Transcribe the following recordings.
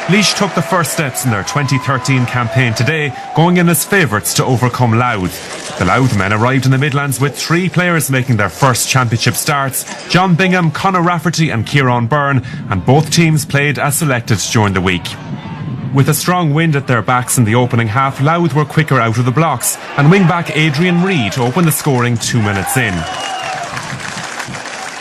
Laois took the first steps in their 2013 campaign today, going in as favourites to overcome Louth. The Louth men arrived in the Midlands with 3 players making their first championship starts: John Bingham, Conor Rafferty and Kieran Byrne, and both teams played as selected during the week. With a strong wind at their backs in the opening half, Louth were quicker out of the blocks, and wing-back Adrian Reid opened the scoring 2 minutes in.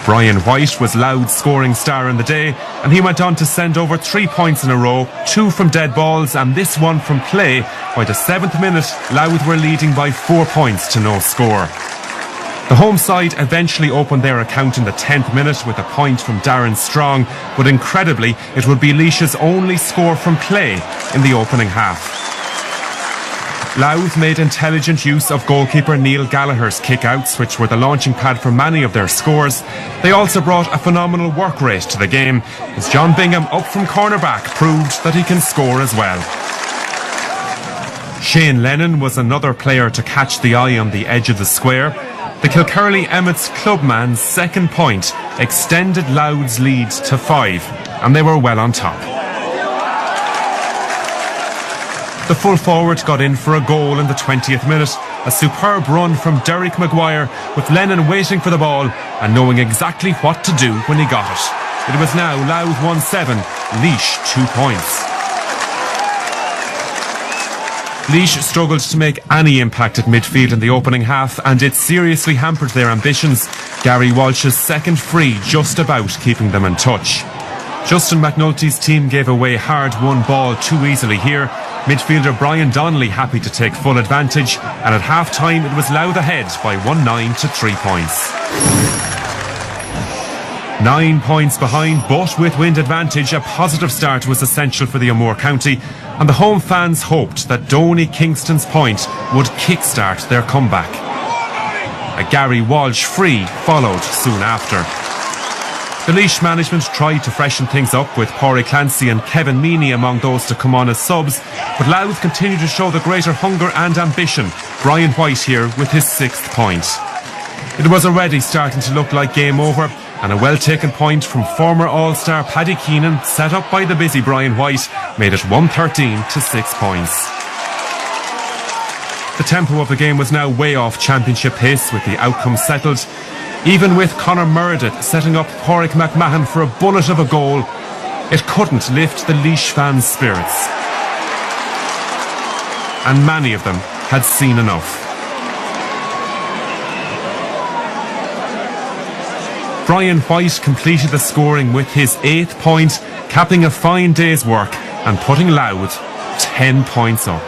Brian White was Louth's scoring star in the day, and he went on to send over 3 points in a row, 2 from dead balls and this one from play. By the 7th minute, Louth were leading by 4 points to no score. The home side eventually opened their account in the 10th minute with a point from Darren Strong, but incredibly, it would be Laois's only score from play in the opening half. Louth made intelligent use of goalkeeper Neil Gallagher's kick-outs, which were the launching pad for many of their scores. They also brought a phenomenal work rate to the game, as John Bingham, up from cornerback, proved that he can score as well. Shane Lennon was another player to catch the eye on the edge of the square. The Kilkerley Emmets clubman's second point extended Louth's lead to 5, and they were well on top. The full forward got in for a goal in the 20th minute, a superb run from Derek Maguire, with Lennon waiting for the ball and knowing exactly what to do when he got it. It was now Louth 1-7, Laois 2 points. Laois struggled to make any impact at midfield in the opening half, and it seriously hampered their ambitions. Gary Walsh's second free just about keeping them in touch. Justin McNulty's team gave away hard-won ball too easily here. Midfielder Brian Donnelly happy to take full advantage, and at half-time it was Louth ahead by 1-9 to 3 points. 9 points behind, but with wind advantage, a positive start was essential for the O'Moore County, and the home fans hoped that Donny Kingston's point would kick-start their comeback. A Gary Walsh free followed soon after. The Laois management tried to freshen things up with Pádraig Clancy and Kevin Meany among those to come on as subs, but Louth continued to show the greater hunger and ambition. Brian White here with his 6th point. It was already starting to look like game over, and a well-taken point from former All-Star Paddy Keenan, set up by the busy Brian White, made it 113 to 6 points. The tempo of the game was now way off championship pace with the outcome settled. Even with Conor Meredith setting up Pádraig McMahon for a bullet of a goal, it couldn't lift the Laois fans' spirits. And many of them had seen enough. Brian White completed the scoring with his 8th point, capping a fine day's work and putting Louth 10 points up.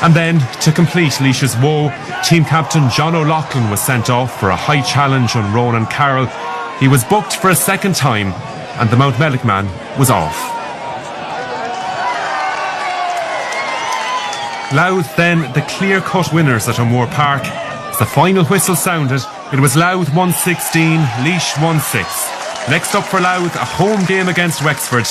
And then, to complete Laois's woe, team captain John O'Loughlin was sent off for a high challenge on Ronan Carroll. He was booked for a second time, and the Mountmellick man was off. Louth then the clear-cut winners at O'Moore Park. As the final whistle sounded, it was Louth 116, Laois 1-6. Next up for Louth, a home game against Wexford.